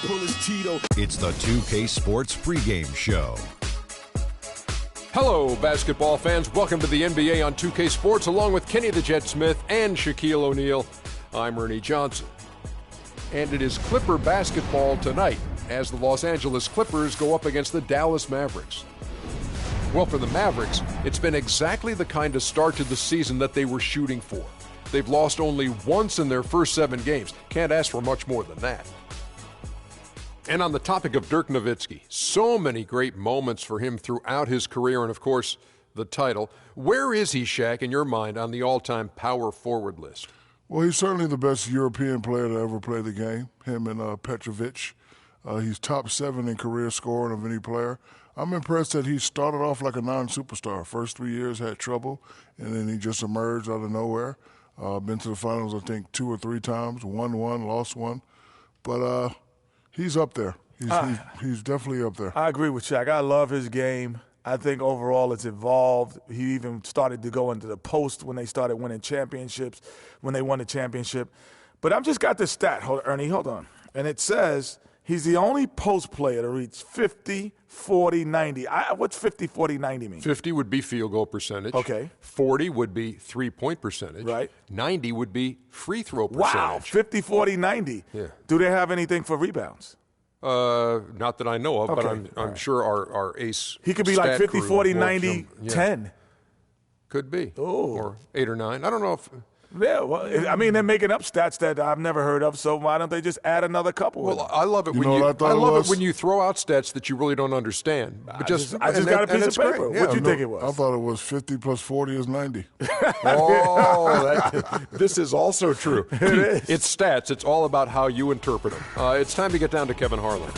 It's the 2K Sports pregame show. Hello, basketball fans. Welcome to the NBA on 2K Sports, along with Kenny the Jet Smith and Shaquille O'Neal. I'm Ernie Johnson. And it is Clipper basketball tonight as the Los Angeles Clippers go up against the Dallas Mavericks. Well, for the Mavericks, it's been exactly the kind of start to the season that they were shooting for. They've lost only once in their first 7 games. Can't ask for much more than that. And on the topic of Dirk Nowitzki, so many great moments for him throughout his career and, of course, the title. Where is he, Shaq, in your mind, on the all-time power forward list? Well, he's certainly the best European player to ever play the game, him and Petrovic. He's top 7 in career scoring of any player. I'm impressed that he started off like a non-superstar. First 3 years had trouble, and then he just emerged out of nowhere. Been to the finals, I think, 2 or 3 times, won one, lost one. But he's up there. He's definitely up there. I agree with Shaq. I love his game. I think overall it's evolved. He even started to go into the post when they started winning championships, when they won the championship. But I've just got this stat, Ernie, hold on. And it says he's the only post player to reach 50, 40, 90. What's 50, 40, 90 mean? 50 would be field goal percentage. Okay. 40 would be three-point percentage. Right. 90 would be free throw percentage. Wow, 50, 40, 90. Yeah. Do they have anything for rebounds? Not that I know of, Okay. but I'm sure our ace. He could be stat like 50, crew 40, will 90, yeah. 10. Could be. Oh. Or 8 or 9. I don't know if. Yeah, well, I mean, they're making up stats that I've never heard of, so why don't they just add another couple? Well, I love it You when know you. what I thought I it love was? it when you throw out stats that you really don't understand. But I just got a piece of paper. Great. What Yeah. you think it was? I thought it was 50 plus 40 is 90. Oh, this is also true. It is. It's stats. It's all about how you interpret them. It's time to get down to Kevin Harlan.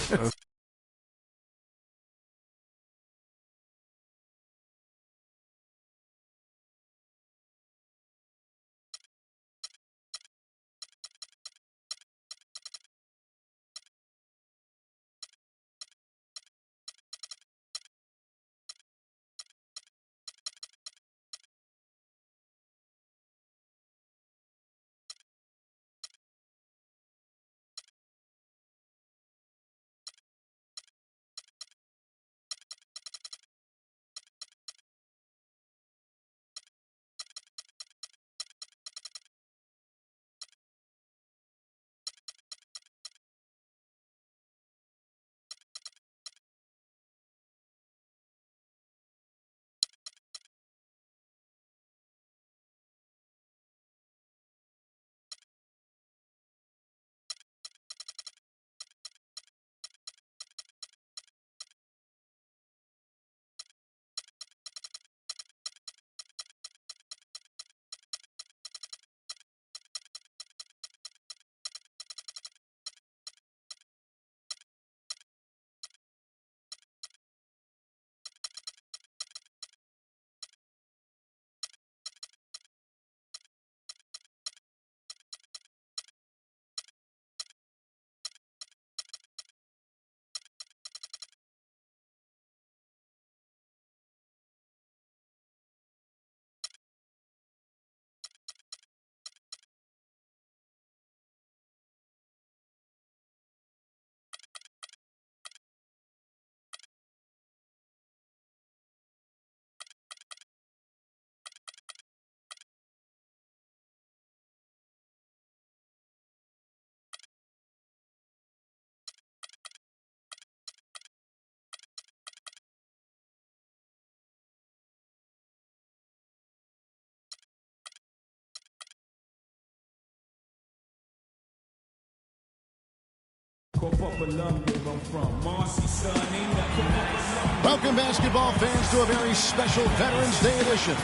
Welcome, basketball fans, to a very special Veterans Day edition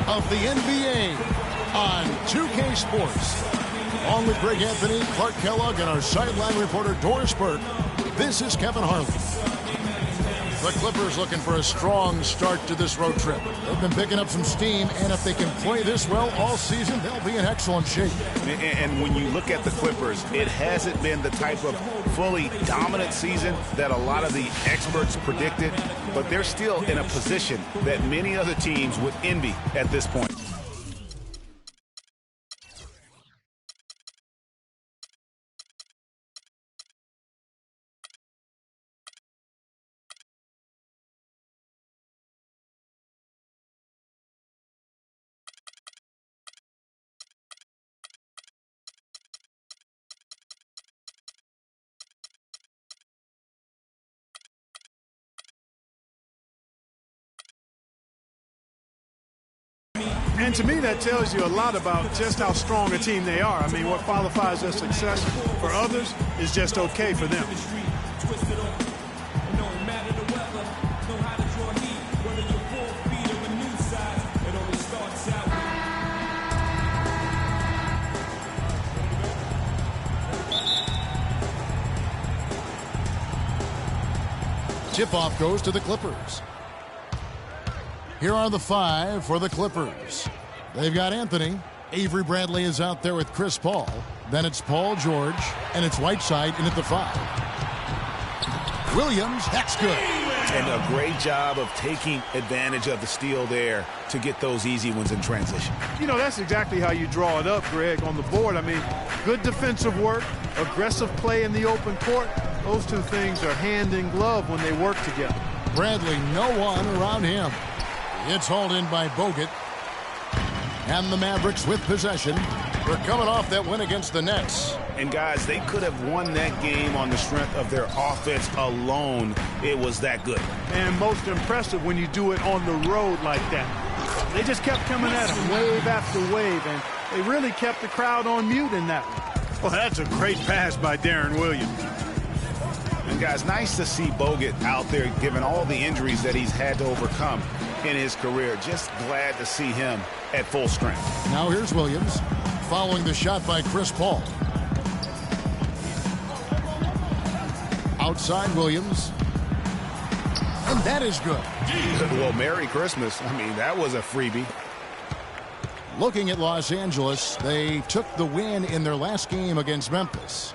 of the NBA on 2K Sports. Along with Greg Anthony, Clark Kellogg, and our sideline reporter, Doris Burke, this is Kevin Harlan. The Clippers looking for a strong start to this road trip. They've been picking up some steam, and if they can play this well all season, they'll be in excellent shape. And when you look at the Clippers, it hasn't been the type of fully dominant season that a lot of the experts predicted, but they're still in a position that many other teams would envy at this point. And to me, that tells you a lot about just how strong a team they are. I mean, what qualifies as success for others is just okay for them. Tip-off goes to the Clippers. Here are the 5 for the Clippers. They've got Anthony. Avery Bradley is out there with Chris Paul. Then it's Paul George, and it's Whiteside in at the 5. Williams, that's good. And a great job of taking advantage of the steal there to get those easy ones in transition. You know, that's exactly how you draw it up, Greg, on the board. I mean, good defensive work, aggressive play in the open court. Those two things are hand in glove when they work together. Bradley, no one around him. It's hauled in by Bogut. And the Mavericks with possession. They're coming off that win against the Nets. And guys, they could have won that game on the strength of their offense alone. It was that good. And most impressive when you do it on the road like that. They just kept coming at them wave after wave, and they really kept the crowd on mute in that one. Well, that's a great pass by Darren Williams. And guys, nice to see Bogut out there given all the injuries that he's had to overcome in his career. Just glad to see him at full strength. Now here's Williams following the shot by Chris Paul. Outside Williams. And that is good. Well, Merry Christmas. I mean, that was a freebie. Looking at Los Angeles, they took the win in their last game against Memphis.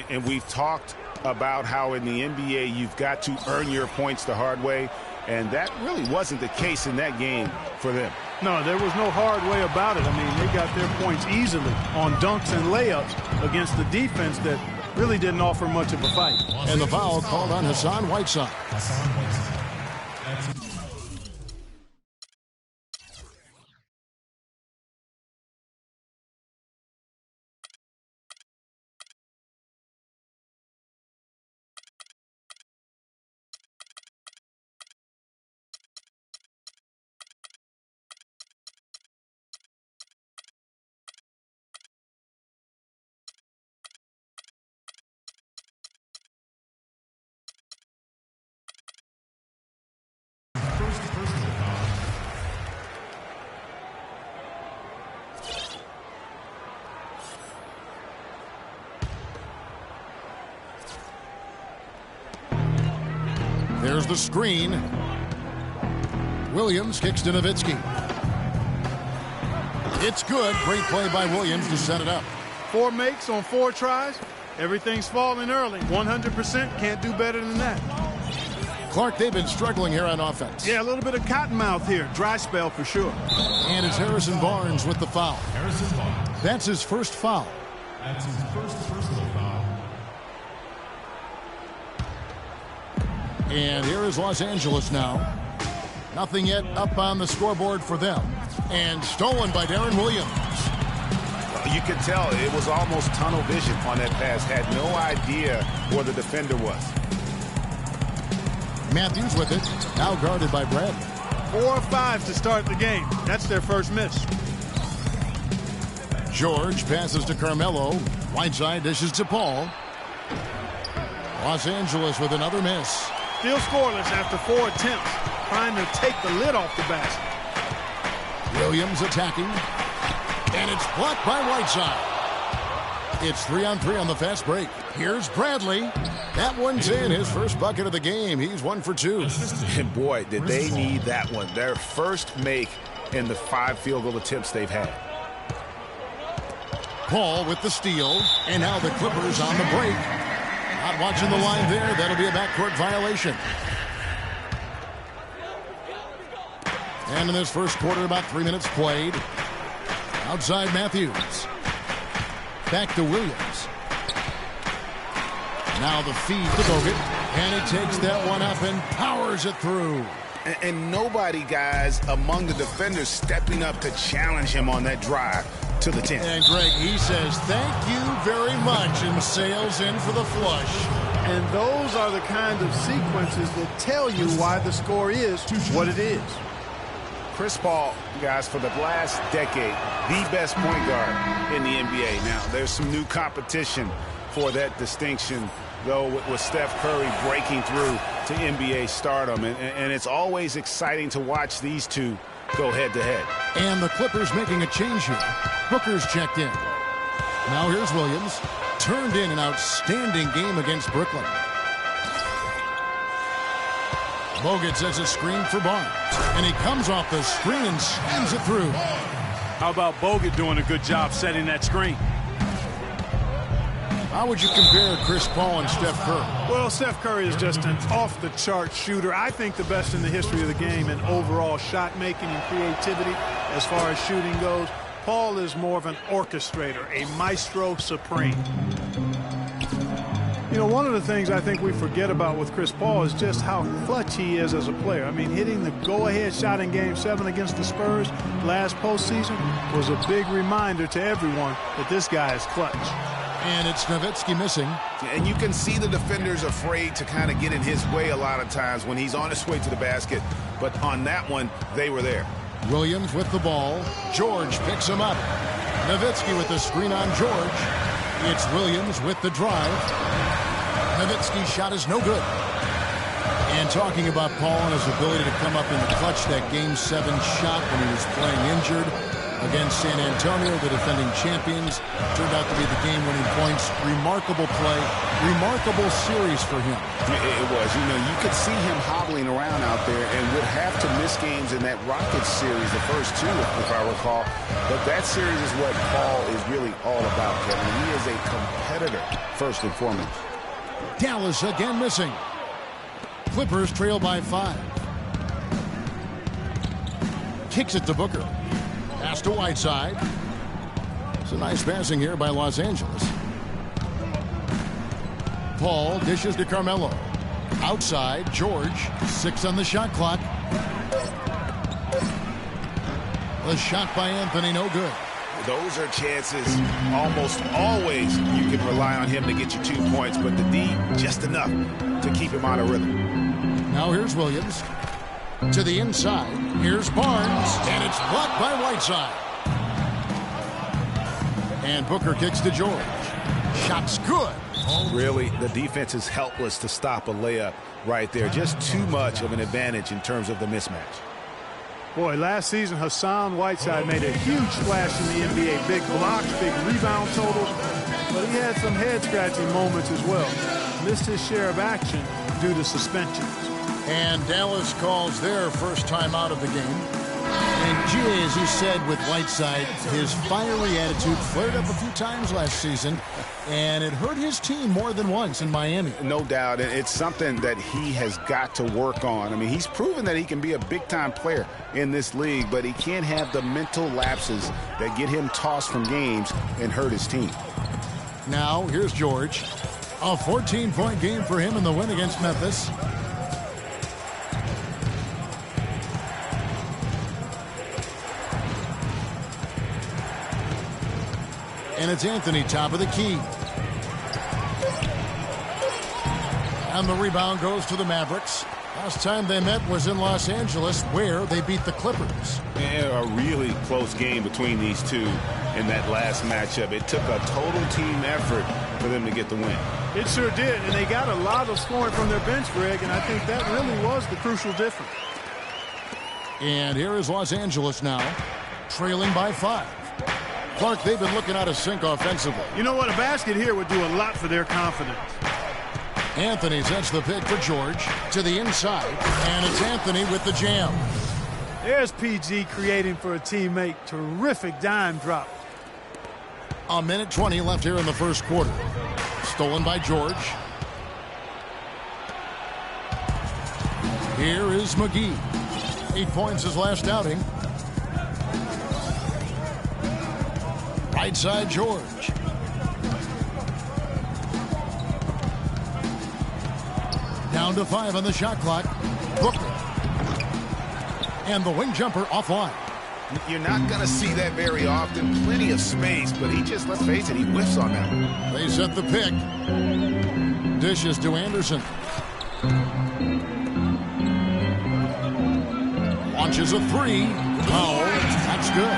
And we've talked about how in the NBA you've got to earn your points the hard way. And that really wasn't the case in that game for them. No, there was no hard way about it. I mean, they got their points easily on dunks and layups against the defense that really didn't offer much of a fight. And the foul called on Hassan Whiteside. There's the screen. Williams kicks to Nowitzki. It's good. Great play by Williams to set it up. 4 makes on 4 tries. Everything's falling early. 100%. Can't do better than that. Clark, they've been struggling here on offense. Yeah, a little bit of cottonmouth here. Dry spell for sure. And it's Harrison Barnes with the foul. Harrison Barnes. That's his first foul. That's his first personal foul. And here is Los Angeles now. Nothing yet up on the scoreboard for them. And stolen by Darren Williams. You could tell it was almost tunnel vision on that pass. Had no idea where the defender was. Matthews with it. Now guarded by Bradley. 4 or 5 to start the game. That's their first miss. George passes to Carmelo. Whiteside dishes to Paul. Los Angeles with another miss. Still scoreless after 4 attempts. Trying to take the lid off the basket. Williams attacking. And it's blocked by Whiteside. It's 3-on-3 on the fast break. Here's Bradley. That one's in. His first bucket of the game. He's 1 for 2. And boy, did they need that one. Their first make in the 5 field goal attempts they've had. Paul with the steal. And now the Clippers on the break. Not watching the line there. That'll be a backcourt violation. And in this first quarter, about 3 minutes played. Outside Matthews. Back to Williams. Now the feed to Bogut. And he takes that one up and powers it through. And nobody, guys, among the defenders stepping up to challenge him on that drive to the 10. And Greg, he says, thank you very much, and sails in for the flush. And those are the kind of sequences that tell you why the score is what it is. Chris Paul, guys, for the last decade, the best point guard in the NBA. Now, there's some new competition for that distinction, though, with Steph Curry breaking through to NBA stardom. And it's always exciting to watch these two go head-to-head. And the Clippers making a change here. Booker's checked in. Now here's Williams. Turned in an outstanding game against Brooklyn. Bogut sets a screen for Barnes. And he comes off the screen and slams it through. How about Bogut doing a good job setting that screen? How would you compare Chris Paul and Steph Curry? Well, Steph Curry is just an off-the-chart shooter. I think the best in the history of the game in overall shot making and creativity as far as shooting goes. Paul is more of an orchestrator, a maestro supreme. You know, one of the things I think we forget about with Chris Paul is just how clutch he is as a player. I mean, hitting the go-ahead shot in Game 7 against the Spurs last postseason was a big reminder to everyone that this guy is clutch. And it's Nowitzki missing. And you can see the defenders afraid to kind of get in his way a lot of times when he's on his way to the basket. But on that one, they were there. Williams with the ball. George picks him up. Nowitzki with the screen on George. It's Williams with the drive. Nowitzki's shot is no good. And talking about Paul and his ability to come up in the clutch, that Game 7 shot when he was playing injured against San Antonio, the defending champions, turned out to be the game-winning points. Remarkable play, remarkable series for him. It was. You know, you could see him hobbling around out there and would have to miss games in that Rockets series, the first two, if I recall. But that series is what Paul is really all about, Kevin. He is a competitor, first and foremost. Dallas again missing. Clippers trail by 5. Kicks it to Booker. Pass to Whiteside. It's a nice passing here by Los Angeles. Paul dishes to Carmelo. Outside, George. 6 on the shot clock. The shot by Anthony, no good. Those are chances almost always you can rely on him to get you 2 points, but the D, just enough to keep him out of rhythm. Now here's Williams. To the inside. Here's Barnes. And it's blocked by Whiteside. And Booker kicks to George. Shot's good. Really, the defense is helpless to stop a layup right there. Just too much of an advantage in terms of the mismatch. Boy, last season, Hassan Whiteside made a huge splash in the NBA. Big blocks, big rebound totals. But he had some head-scratching moments as well. Missed his share of action due to suspensions. And Dallas calls their first time out of the game. And G.A., as you said with Whiteside, his fiery attitude flared up a few times last season, and it hurt his team more than once in Miami. No doubt, and it's something that he has got to work on. I mean, he's proven that he can be a big-time player in this league, but he can't have the mental lapses that get him tossed from games and hurt his team. Now, here's George. A 14-point game for him in the win against Memphis. And it's Anthony, top of the key. And the rebound goes to the Mavericks. Last time they met was in Los Angeles, where they beat the Clippers. Yeah, a really close game between these two in that last matchup. It took a total team effort for them to get the win. It sure did, and they got a lot of scoring from their bench, Greg, and I think that really was the crucial difference. And here is Los Angeles now, trailing by 5. Clark, they've been looking out of sync offensively. You know what? A basket here would do a lot for their confidence. Anthony sets the pick for George to the inside, and it's Anthony with the jam. There's PG creating for a teammate. Terrific dime drop. A minute 20 left here in the first quarter. Stolen by George. Here is McGee. 8 points his last outing. Right side, George. Down to 5 on the shot clock. Booker. And the wing jumper offline. You're not going to see that very often. Plenty of space, but he just, let's face it, he whiffs on that one. They set the pick. Dishes to Anderson. Launches a three. Powell. That's good.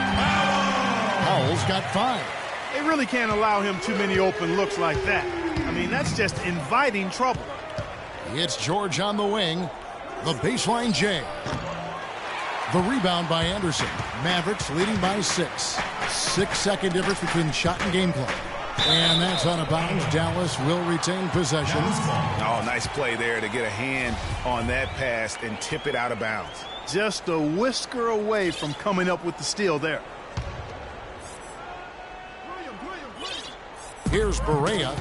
Powell's got 5. They really can't allow him too many open looks like that. I mean, that's just inviting trouble. It's George on the wing. The baseline J. The rebound by Anderson. Mavericks leading by 6. 6-second difference between shot and game clock. And that's out of bounds. Dallas will retain possession. Oh, nice play there to get a hand on that pass and tip it out of bounds. Just a whisker away from coming up with the steal there. Here's Barea.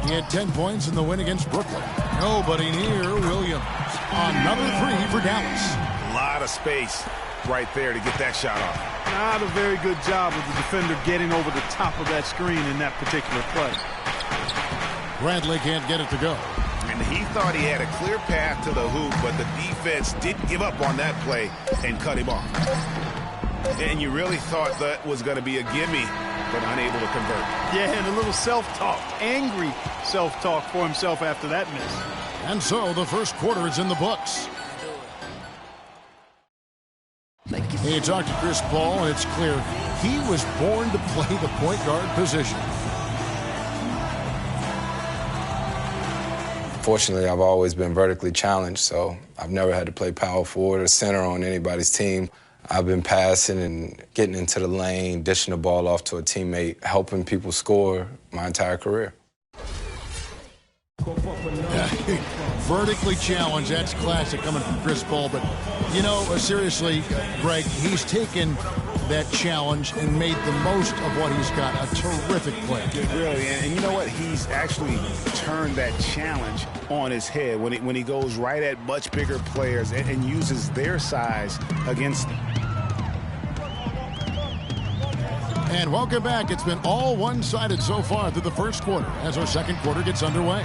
He had 10 points in the win against Brooklyn. Nobody near Williams. Another 3 for Dallas. A lot of space right there to get that shot off. Not a very good job of the defender getting over the top of that screen in that particular play. Bradley can't get it to go. And he thought he had a clear path to the hoop, but the defense didn't give up on that play and cut him off. And you really thought that was going to be a gimme, but unable to convert. Yeah, and a little self-talk, angry self-talk for himself after that miss. And so the first quarter is in the books. He talked to Chris Paul, and it's clear he was born to play the point guard position. Fortunately, I've always been vertically challenged, so I've never had to play power forward or center on anybody's team. I've been passing and getting into the lane, dishing the ball off to a teammate, helping people score my entire career. Vertically challenged, that's classic coming from Chris Paul. But, you know, seriously, Greg, he's taken that challenge and made the most of what he's got. A terrific play. Really, and you know what? He's actually turned that challenge on his head when he goes right at much bigger players and uses their size against them. And welcome back. It's been all one-sided so far through the first quarter as our second quarter gets underway.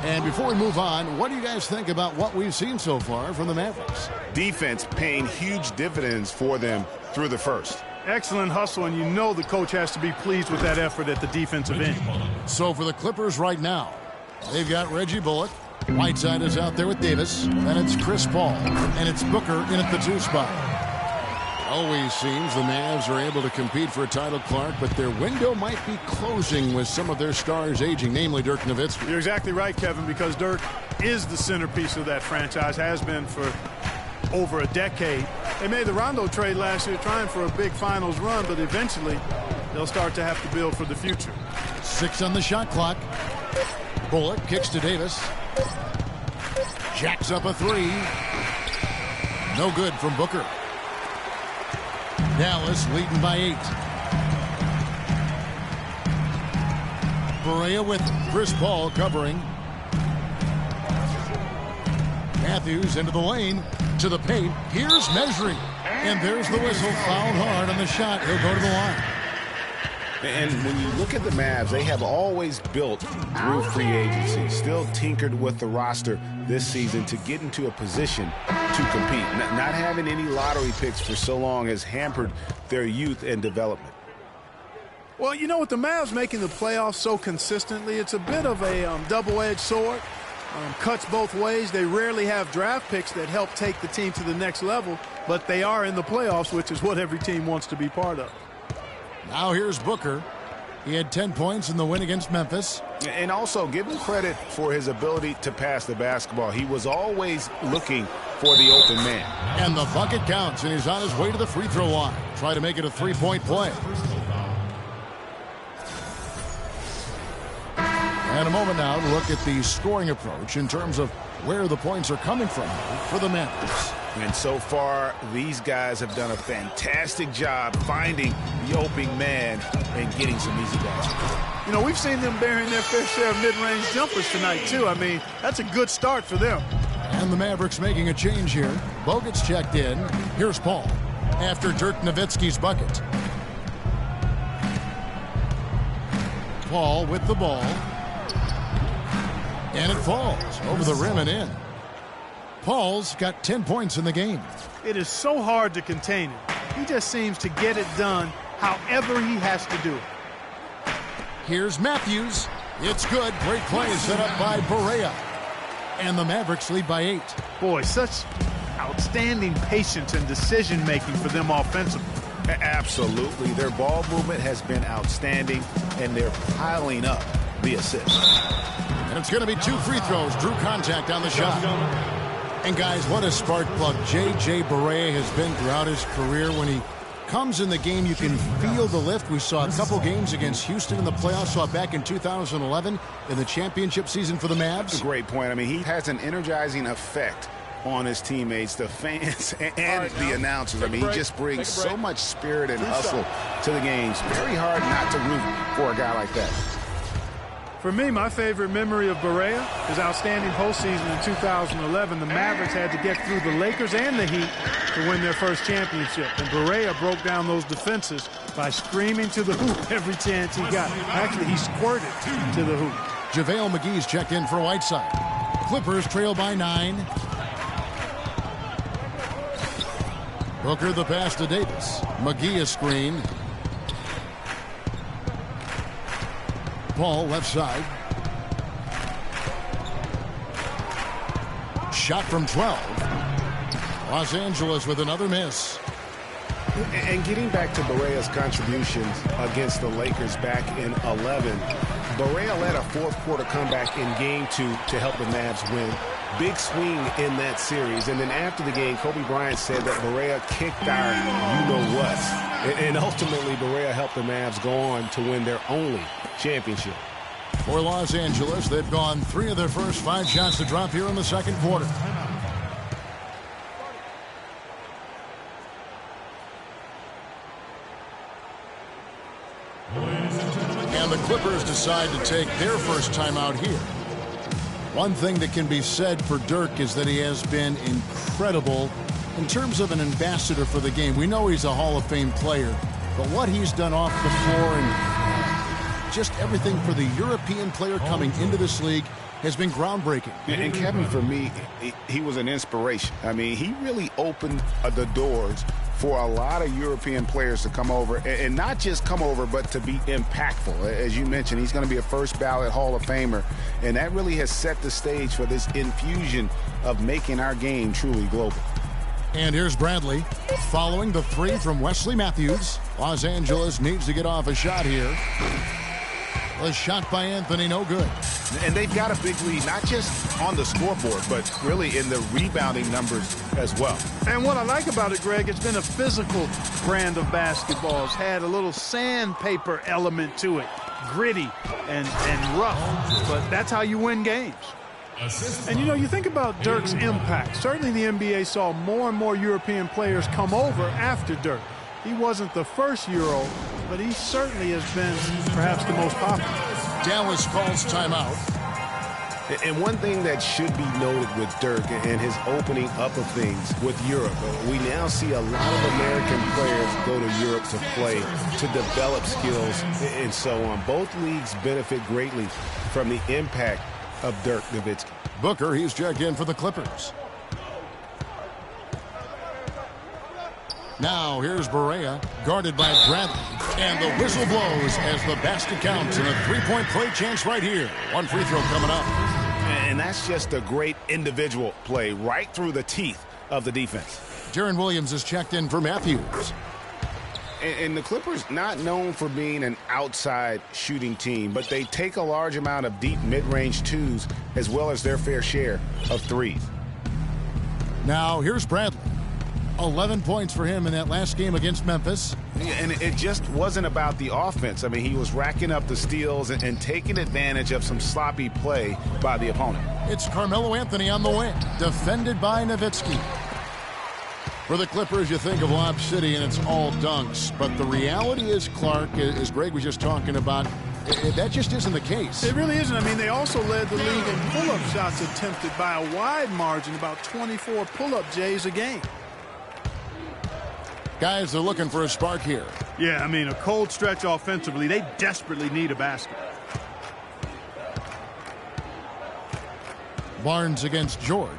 And before we move on, what do you guys think about what we've seen so far from the Mavericks? Defense paying huge dividends for them through the first. Excellent hustle, and you know the coach has to be pleased with that effort at the defensive end. So for the Clippers right now, they've got Reggie Bullock. Whiteside is out there with Davis. Then it's Chris Paul. And it's Booker in at the 2 spot. Always seems the Mavs are able to compete for a title, Clark, but their window might be closing with some of their stars aging, namely Dirk Nowitzki. You're exactly right, Kevin, because Dirk is the centerpiece of that franchise, has been for over a decade. They made the Rondo trade last year trying for a big finals run, but eventually they'll start to have to build for the future. 6 on the shot clock. Bullock kicks to Davis. Jacks up a 3. No good from Booker. Dallas leading by 8. Barea with Chris Paul covering. Matthews into the lane, to the paint. Here's measuring. And there's the whistle. Fouled hard on the shot. He'll go to the line. And when you look at the Mavs, they have always built through free agency, still tinkered with the roster this season to get into a position to compete. Not having any lottery picks for so long has hampered their youth and development. Well, you know, with the Mavs making the playoffs so consistently, it's a bit of a double-edged sword. Cuts both ways. They rarely have draft picks that help take the team to the next level, but they are in the playoffs, which is what every team wants to be part of. Now here's Booker. He had 10 points in the win against Memphis. And also give him credit for his ability to pass the basketball. He was always looking for the open man. And the bucket counts, and he's on his way to the free throw line. Try to make it a 3-point play. And a moment now to look at the scoring approach in terms of where the points are coming from for the Mavericks. And so far, these guys have done a fantastic job finding the opening man and getting some easy baskets. You know, we've seen them bearing their fair share of mid-range jumpers tonight, too. I mean, that's a good start for them. And the Mavericks making a change here. Bogut's checked in. Here's Paul after Dirk Nowitzki's bucket. Paul with the ball. And it falls over the rim and in. Paul's got 10 points in the game. It is so hard to contain him. He just seems to get it done however he has to do it. Here's Matthews. It's good. Great play set up by Barea. And the Mavericks lead by 8. Boy, outstanding patience and decision-making for them offensively. Absolutely. Their ball movement has been outstanding, and they're piling up the assists. And it's going to be 2 free throws. Drew contact on the shot. And guys, what a spark plug J.J. Barea has been throughout his career. When he comes in the game, you can feel the lift. We saw a couple games against Houston in the playoffs, saw it back in 2011 in the championship season for the Mavs. That's a great point. I mean, he has an energizing effect on his teammates, the fans, and the announcers. I mean, he just brings so much spirit and hustle to the games. Very hard not to root for a guy like that. For me, my favorite memory of Barea, his outstanding postseason in 2011. The Mavericks had to get through the Lakers and the Heat to win their first championship. And Barea broke down those defenses by screaming to the hoop every chance he got. Actually, he squirted to the hoop. JaVale McGee's checked in for Whiteside. Clippers trail by 9. Booker the pass to Davis. McGee is screened. Paul left side. Shot from 12. Los Angeles with another miss. And getting back to Barea's contributions against the Lakers back in 11, Barea led a fourth-quarter comeback in Game 2 to help the Mavs win. Big swing in that series. And then after the game, Kobe Bryant said that Barea kicked our you-know-whats. And ultimately, Barea helped the Mavs go on to win their only championship. For Los Angeles, they've gone 3 of their first 5 shots to drop here in the second quarter. And the Clippers decide to take their first time out here. One thing that can be said for Dirk is that he has been incredible in terms of an ambassador for the game. We know he's a Hall of Fame player, but what he's done off the floor and just everything for the European player coming into this league has been groundbreaking. And Kevin, for me, he was an inspiration. I mean, he really opened the doors for a lot of European players to come over, and not just come over, but to be impactful. As you mentioned, he's going to be a first ballot Hall of Famer, and that really has set the stage for this infusion of making our game truly global. And here's Bradley following the 3 from Wesley Matthews. Los Angeles needs to get off a shot here. A shot by Anthony, no good. And they've got a big lead, not just on the scoreboard, but really in the rebounding numbers as well. And what I like about it, Greg, it's been a physical brand of basketball. It's had a little sandpaper element to it, gritty and rough, but that's how you win games. And, you know, you think about Dirk's impact. Certainly the NBA saw more and more European players come over after Dirk. He wasn't the first Euro, but he certainly has been perhaps the most popular. Dallas calls timeout. And one thing that should be noted with Dirk and his opening up of things with Europe, we now see a lot of American players go to Europe to play, to develop skills, and so on. Both leagues benefit greatly from the impact of Dirk Nowitzki. Booker, he's checked in for the Clippers. Now here's Barea, guarded by Bradley. And the whistle blows as the basket counts, and a 3-point play chance right here. 1 free throw coming up. And that's just a great individual play right through the teeth of the defense. Deron Williams is checked in for Matthews. And the Clippers not known for being an outside shooting team, but they take a large amount of deep mid-range twos as well as their fair share of threes. Now here's Bradley. 11 points for him in that last game against Memphis. And it just wasn't about the offense. I mean, he was racking up the steals and taking advantage of some sloppy play by the opponent. It's Carmelo Anthony on the wing, defended by Nowitzki. For the Clippers, you think of Lob City and it's all dunks. But the reality is, Clark, as Greg was just talking about, that just isn't the case. It really isn't. I mean, they also led the league in pull-up shots attempted by a wide margin, about 24 pull-up Jays a game. Guys, they're looking for a spark here. Yeah, I mean, a cold stretch offensively. They desperately need a basket. Barnes against George.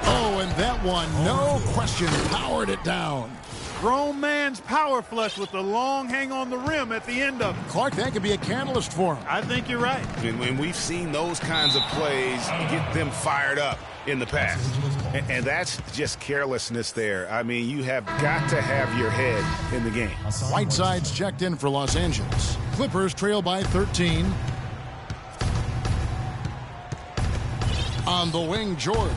Oh, and that one, no question, powered it down. grown man's power flush with the long hang on the rim at the end of it. Clark, that could be a catalyst for him. I think you're right. And we've seen those kinds of plays get them fired up in the past. And that's just carelessness there. I mean, you have got to have your head in the game. Whiteside's checked in for Los Angeles. Clippers trail by 13. On the wing, George.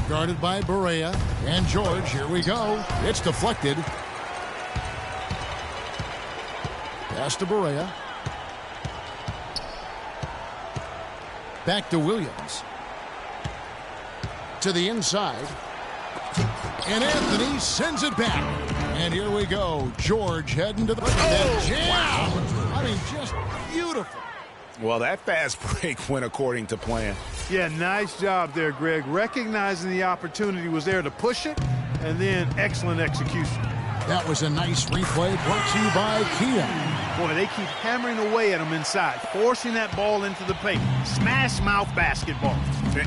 Guarded by Barea. And George, here we go. It's deflected. Pass to Barea. Back to Williams. To the inside. And Anthony sends it back. And here we go. George heading to the jam. Wow. I mean, just beautiful. Well, that fast break went according to plan. Yeah, nice job there, Greg. Recognizing the opportunity was there to push it, and then excellent execution. That was a nice replay brought to you by Kia. Boy, they keep hammering away at him inside, forcing that ball into the paint. Smash mouth basketball.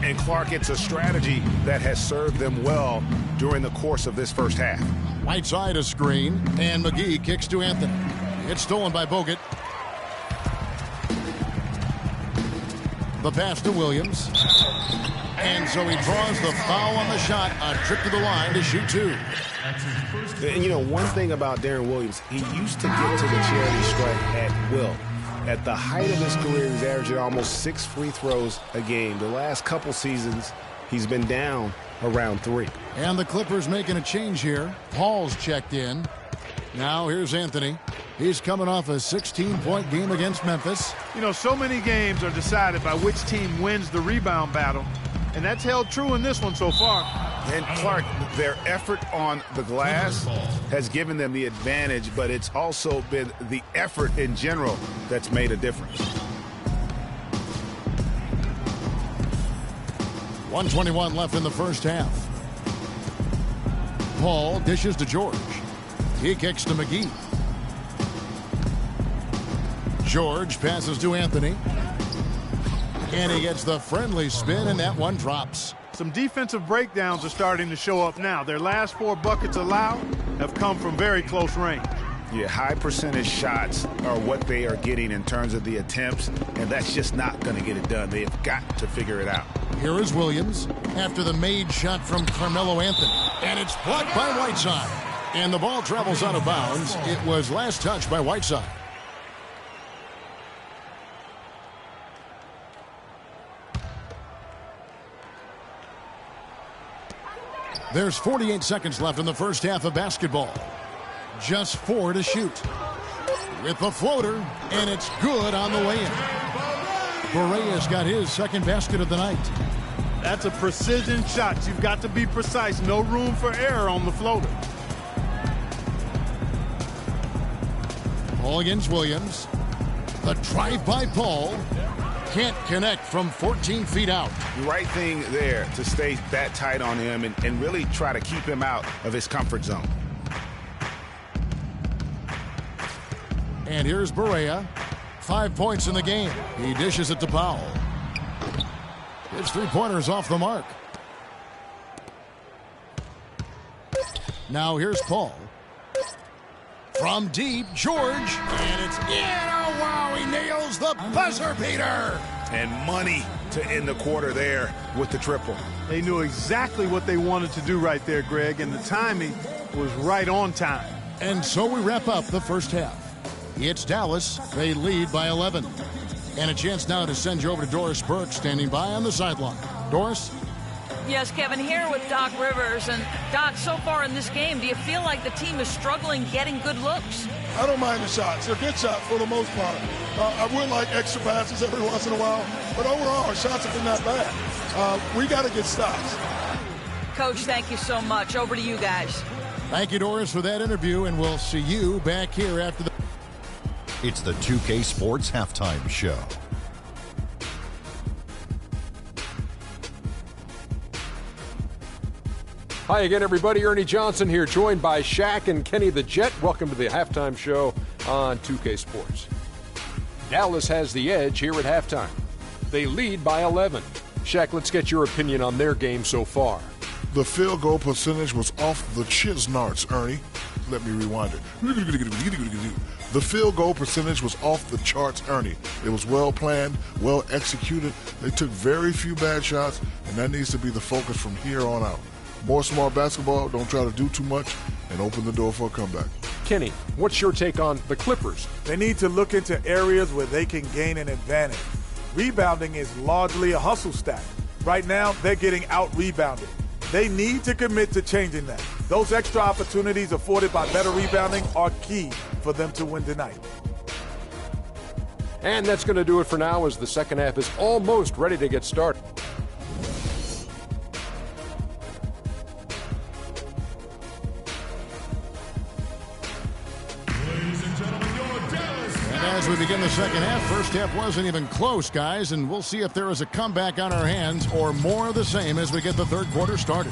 And Clark, it's a strategy that has served them well during the course of this first half. Whiteside a screen, and McGee kicks to Anthony. It's stolen by Bogut. The pass to Williams. And so he draws the foul on the shot. A trip to the line to shoot two. And you know, one thing about Darren Williams, he used to get to the charity stripe at will. At the height of his career, he's averaging almost 6 free throws a game. The last couple seasons, he's been down around 3. And the Clippers making a change here. Paul's checked in. Now here's Anthony. He's coming off a 16-point game against Memphis. You know, so many games are decided by which team wins the rebound battle, and that's held true in this one so far. And Clark, their effort on the glass has given them the advantage, but it's also been the effort in general that's made a difference. 1:21 left in the first half. Paul dishes to George. He kicks to McGee. George passes to Anthony. And he gets the friendly spin, and that one drops. Some defensive breakdowns are starting to show up now. Their last 4 buckets allowed have come from very close range. Yeah, high percentage shots are what they are getting in terms of the attempts, and that's just not going to get it done. They have got to figure it out. Here is Williams after the made shot from Carmelo Anthony. And it's blocked by Whiteside. And the ball travels out of bounds. It was last touched by Whiteside. There's 48 seconds left in the first half of basketball. Just 4 to shoot. With the floater, and it's good on the way in. Barea's got his second basket of the night. That's a precision shot. You've got to be precise. No room for error on the floater. Paul against Williams. The drive by Paul. Can't connect from 14 feet out. Right thing there to stay that tight on him and really try to keep him out of his comfort zone. And here's Barea. 5 points in the game. He dishes it to Powell. His three-pointer's off the mark. Now here's Paul. From deep, George. And it's in. Oh, wow, he nails the buzzer beater. And money to end the quarter there with the triple. They knew exactly what they wanted to do right there, Greg, and the timing was right on time. And so we wrap up the first half. It's Dallas. They lead by 11. And a chance now to send you over to Doris Burke, standing by on the sideline. Doris? Yes, Kevin, here with Doc Rivers. And, Doc, so far in this game, do you feel like the team is struggling getting good looks? I don't mind the shots. They're good shots for the most part. I would like extra passes every once in a while. But overall, our shots have been not bad. We got to get stops. Coach, thank you so much. Over to you guys. Thank you, Doris, for that interview. And we'll see you back here after the... It's the 2K Sports Halftime Show. Hi again, everybody. Ernie Johnson here, joined by Shaq and Kenny the Jet. Welcome to the halftime show on 2K Sports. Dallas has the edge here at halftime. They lead by 11. Shaq, let's get your opinion on their game so far. The field goal percentage was off the Chisnarts, Ernie. let me rewind it. The field goal percentage was off the charts, Ernie. It was well planned, well executed. They took very few bad shots, and that needs to be the focus from here on out. More smart basketball, don't try to do too much, and open the door for a comeback. Kenny, what's your take on the Clippers? They need to look into areas where they can gain an advantage. Rebounding is largely a hustle stat. Right now, they're getting out-rebounded. They need to commit to changing that. Those extra opportunities afforded by better rebounding are key for them to win tonight. And that's going to do it for now as the second half is almost ready to get started. As we begin the second half, first half wasn't even close, guys, and we'll see if there is a comeback on our hands or more of the same as we get the third quarter started.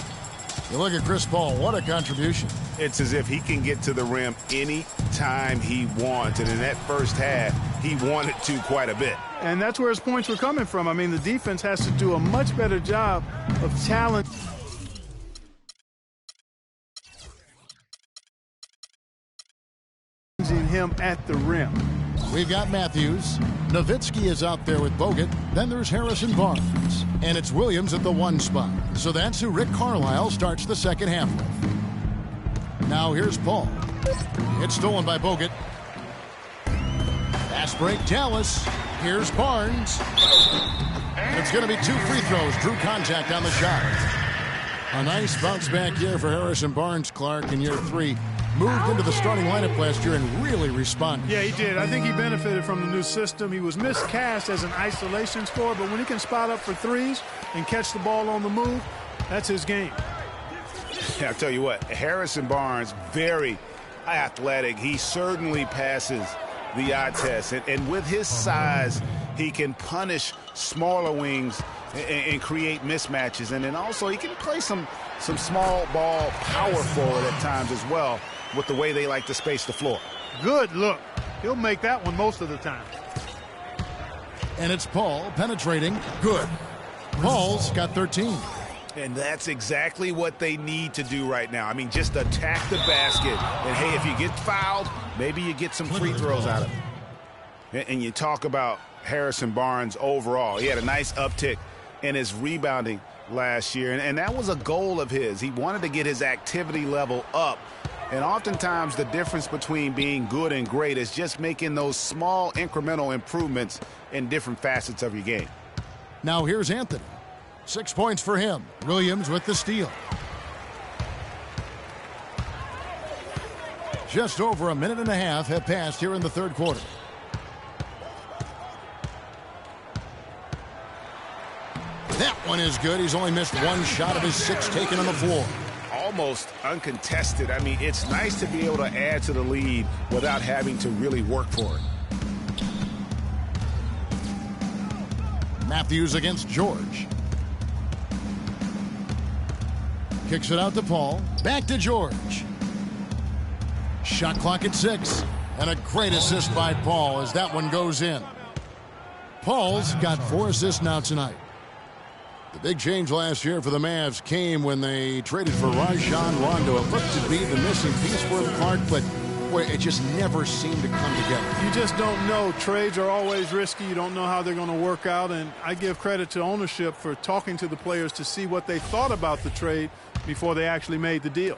You look at Chris Paul, what a contribution. It's as if he can get to the rim any time he wants, and in that first half, he wanted to quite a bit. And that's where his points were coming from. I mean, the defense has to do a much better job of challenging him at the rim. We've got Matthews. Nowitzki is out there with Bogut. Then there's Harrison Barnes. And it's Williams at the 1 spot. So that's who Rick Carlisle starts the second half with. Now here's Paul. It's stolen by Bogut. Fast break, Dallas. Here's Barnes. And it's going to be 2 free throws. Drew contact on the shot. A nice bounce back year for Harrison Barnes, Clark, in year 3. Moved into the starting lineup last year and really responded. Yeah, he did. I think he benefited from the new system. He was miscast as an isolation scorer, but when he can spot up for threes and catch the ball on the move, that's his game. I'll tell you what, Harrison Barnes, very athletic. He certainly passes the eye test. And with his size, he can punish smaller wings and create mismatches. And then also he can play some small ball power forward at times as well, with the way they like to space the floor. Good look. He'll make that one most of the time. And it's Paul penetrating. Good. Paul's got 13. And that's exactly what they need to do right now. I mean, just attack the basket. And, hey, if you get fouled, maybe you get some free throws out of it. And you talk about Harrison Barnes overall. He had a nice uptick in his rebounding last year, and that was a goal of his. He wanted to get his activity level up. And oftentimes the difference between being good and great is just making those small incremental improvements in different facets of your game. Now here's Anthony. 6 points for him. Williams with the steal. Just over a minute and a half have passed here in the third quarter. That one is good. He's only missed 1 shot of his 6 taken on the floor. Almost uncontested. I mean, it's nice to be able to add to the lead without having to really work for it. Matthews against George. Kicks it out to Paul. Back to George. Shot clock at 6. And a great assist by Paul as that one goes in. Paul's got 4 assists now tonight. The big change last year for the Mavs came when they traded for Rajon Rondo. It looked to be the missing piece for Clark, but boy, it just never seemed to come together. You just don't know. Trades are always risky. You don't know how they're going to work out, and I give credit to ownership for talking to the players to see what they thought about the trade before they actually made the deal.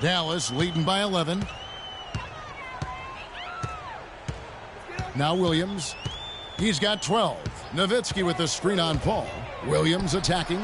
Dallas leading by 11. Now Williams. He's got 12. Nowitzki with the screen on Paul. Williams attacking.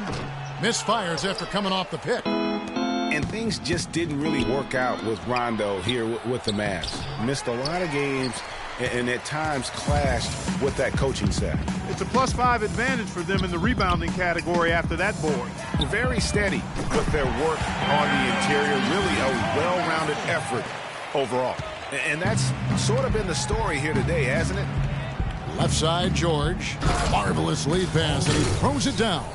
Misfires after coming off the pick. And things just didn't really work out with Rondo here with the Mavs. Missed a lot of games and at times clashed with that coaching staff. It's a +5 advantage for them in the rebounding category after that board. Very steady with their work on the interior. Really a well-rounded effort overall. And that's sort of been the story here today, hasn't it? Left side, George. Marvelous lead pass, and he throws it down.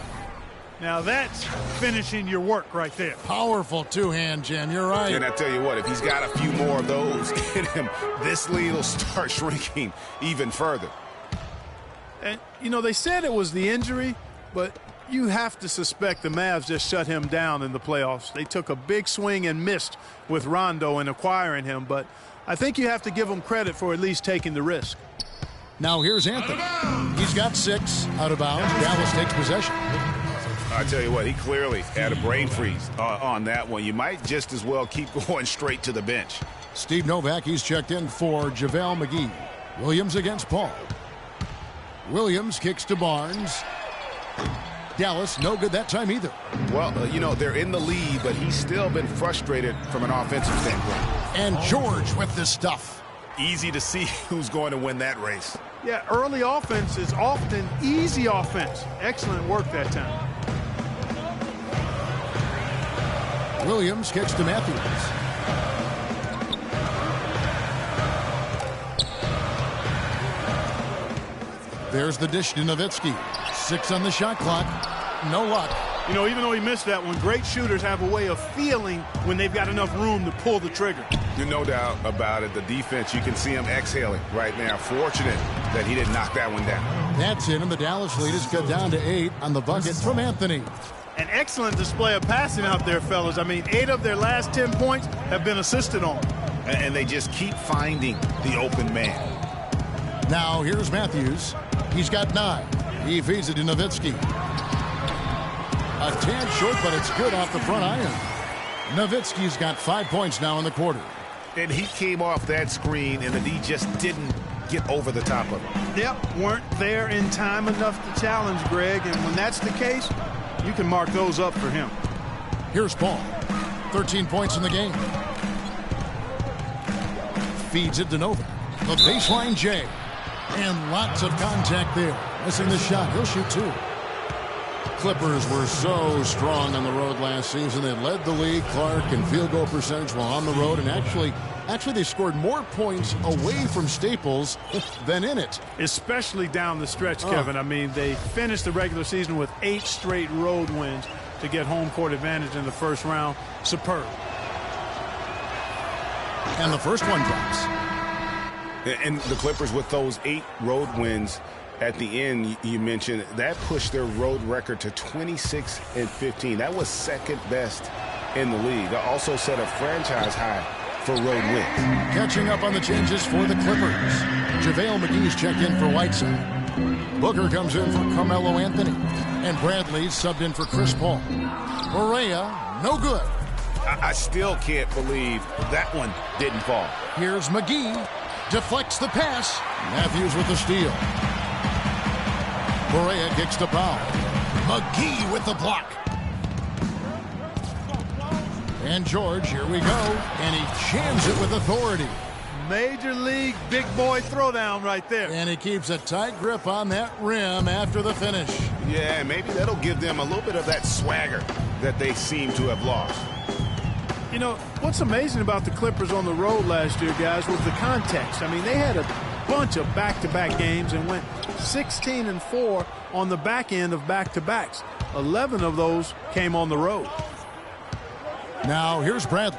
Now that's finishing your work right there. Powerful two-hand jam, you're right. And I tell you what, if he's got a few more of those in him, this lead will start shrinking even further. And, you know, they said it was the injury, but You have to suspect the Mavs just shut him down in the playoffs. They took a big swing and missed with Rondo in acquiring him, but I think you have to give him credit for at least taking the risk. Now here's Anthony. He's got 6 out of bounds. Dallas takes possession. I tell you what, he clearly had a brain freeze on that one. You might just as well keep going straight to the bench. Steve Novak, he's checked in for JaVale McGee. Williams against Paul. Williams kicks to Barnes. Dallas, no good that time either. Well, they're in the lead, but he's still been frustrated from an offensive standpoint. And George with the stuff. Easy to see who's going to win that race. Yeah, early offense is often easy offense. Excellent work that time. Williams kicks to Matthews. There's the dish to Nowitzki. 6 on the shot clock. No luck. Even though he missed that one, great shooters have a way of feeling when they've got enough room to pull the trigger. No doubt about it. The defense, you can see him exhaling right now. Fortunate that he didn't knock that one down. That's it, and the Dallas lead is cut down to 8 on the bucket from Anthony. An excellent display of passing out there, fellas. 8 of their last 10 points have been assisted on. And they just keep finding the open man. Now here's Matthews. He's got 9. He feeds it to Nowitzki. A tad short, but it's good off the front iron. Nowitzki's got 5 points now in the quarter. And he came off that screen, and the D just didn't get over the top of him. Yep, weren't there in time enough to challenge Greg, and when that's the case, you can mark those up for him. Here's Paul. 13 points in the game. Feeds it to Novak. The baseline J. And lots of contact there. Missing the shot. He'll shoot 2. Clippers were so strong on the road last season. They led the league, Clark, in field goal percentage while on the road. And actually they scored more points away from Staples than in it. Especially down the stretch, Kevin. They finished the regular season with 8 straight road wins to get home court advantage in the first round. Superb. And the first one drops. And the Clippers, with those 8 road wins at the end, you mentioned, that pushed their road record to 26-15. That was second best in the league. They also set a franchise high for road wins. Catching up on the changes for the Clippers. JaVale McGee's checked in for Whiteside. Booker comes in for Carmelo Anthony. And Bradley's subbed in for Chris Paul. Correa, no good. I still can't believe that one didn't fall. Here's McGee. Deflects the pass. Matthews with the steal. Correa kicks to Powell. McGee with the block. And George, here we go. And he jams it with authority. Major league big boy throwdown right there. And he keeps a tight grip on that rim after the finish. Yeah, maybe that'll give them a little bit of that swagger that they seem to have lost. What's amazing about the Clippers on the road last year, guys, was the context. They had a bunch of back-to-back games and went 16-4 on the back end of back-to-backs. 11 of those came on the road. Now here's Bradley.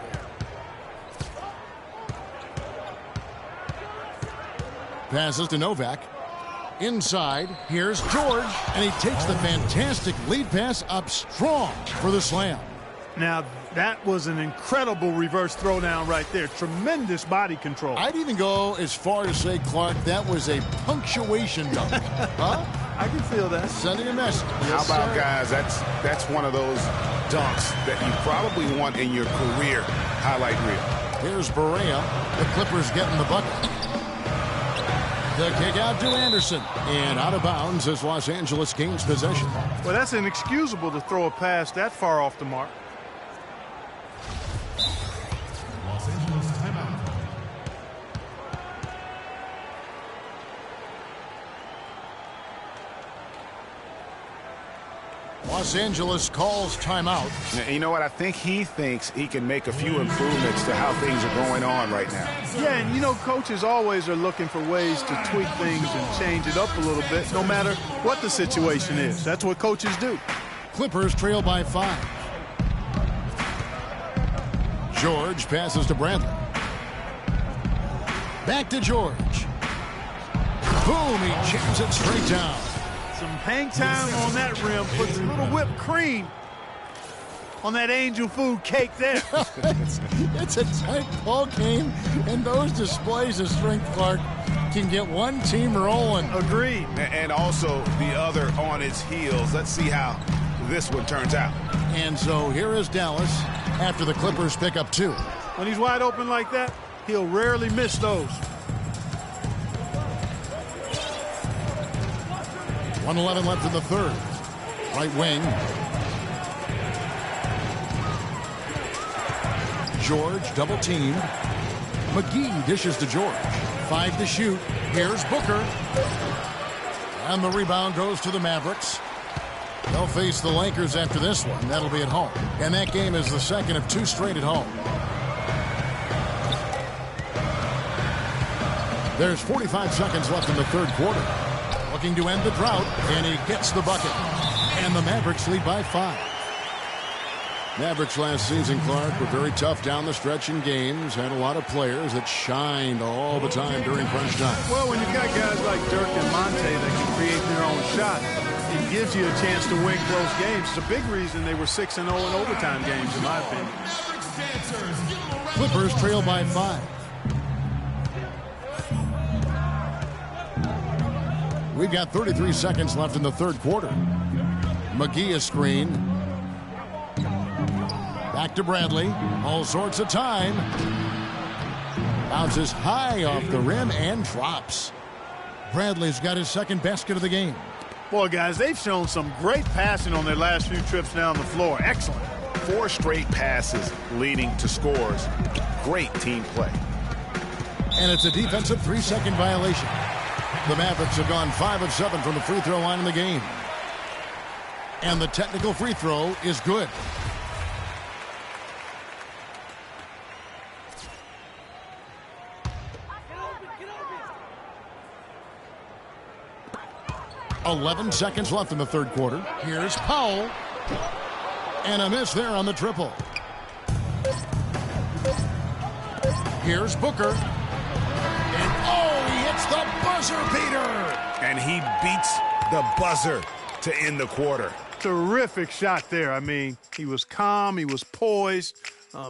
Passes to Novak. Inside, here's George, and he takes the fantastic lead pass up strong for the slam. Now, that was an incredible reverse throwdown right there. Tremendous body control. I'd even go as far to say, Clark, that was a punctuation dunk. Huh? I can feel that. Sending a message. Yes, how about, guys, that's one of those dunks that you probably want in your career highlight reel. Here's Barea. The Clippers getting the bucket. The kick out to Anderson. And out of bounds as Los Angeles gains possession. Well, that's inexcusable to throw a pass that far off the mark. Los Angeles timeout. Los Angeles calls timeout. You know what? I think he thinks he can make a few improvements to how things are going on right now. Yeah, and coaches always are looking for ways to tweak things and change it up a little bit, no matter what the situation is. That's what coaches do. Clippers trail by 5. George passes to Bradley. Back to George. Boom, he jams it straight down. Some hang time on that rim puts a little whipped cream on that angel food cake there. It's a tight ball game, and those displays of strength, Clark, can get one team rolling. Agreed. And also the other on its heels. Let's see how this one turns out. And so here is Dallas after the Clippers pick up 2. When he's wide open like that, he'll rarely miss those. 1:11 left in the third. Right wing. George double teamed. McGee dishes to George. 5 to shoot. Here's Booker. And the rebound goes to the Mavericks. They'll face the Lakers after this one. That'll be at home. And that game is the second of 2 straight at home. There's 45 seconds left in the third quarter. Looking to end the drought, and he gets the bucket. And the Mavericks lead by 5. Mavericks last season, Clark, were very tough down the stretch in games. Had a lot of players that shined all the time during crunch time. Well, when you've got guys like Dirk and Monte that can create their own shot, it gives you a chance to win close games. It's a big reason they were 6-0 in overtime games, in my opinion. Clippers trail by 5. We've got 33 seconds left in the third quarter. McGee is screened. Back to Bradley. All sorts of time. Bounces high off the rim and drops. Bradley's got his second basket of the game. Boy, guys, they've shown some great passing on their last few trips down the floor. Excellent. 4 straight passes leading to scores. Great team play. And it's a defensive 3-second violation. The Mavericks have gone 5 of 7 from the free throw line in the game. And the technical free throw is good. .11 seconds left in the third quarter. Here's Powell. And a miss there on the triple. Here's Booker. And oh, he hits the buzzer beater. And he beats the buzzer to end the quarter. Terrific shot there. I mean, he was calm, he was poised,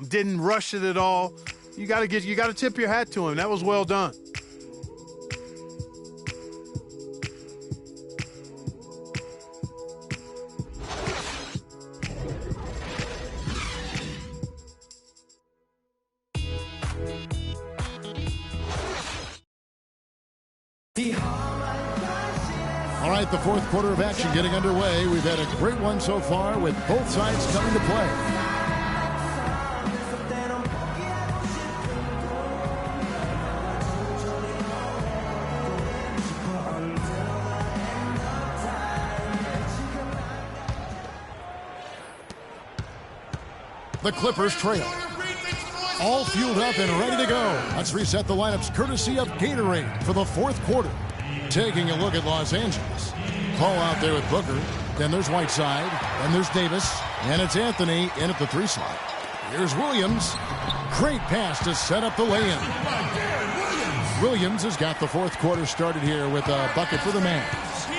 didn't rush it at all. You got to tip your hat to him. That was well done. All right, the fourth quarter of action getting underway. We've had a great one so far with both sides coming to play. The Clippers trail. All fueled up and ready to go. Let's reset the lineups courtesy of Gatorade for the fourth quarter. Taking a look at Los Angeles. Paul out there with Booker. Then there's Whiteside. Then there's Davis. And it's Anthony in at the 3 slot. Here's Williams. Great pass to set up the lay-in. Williams has got the fourth quarter started here with a bucket for the Mavs.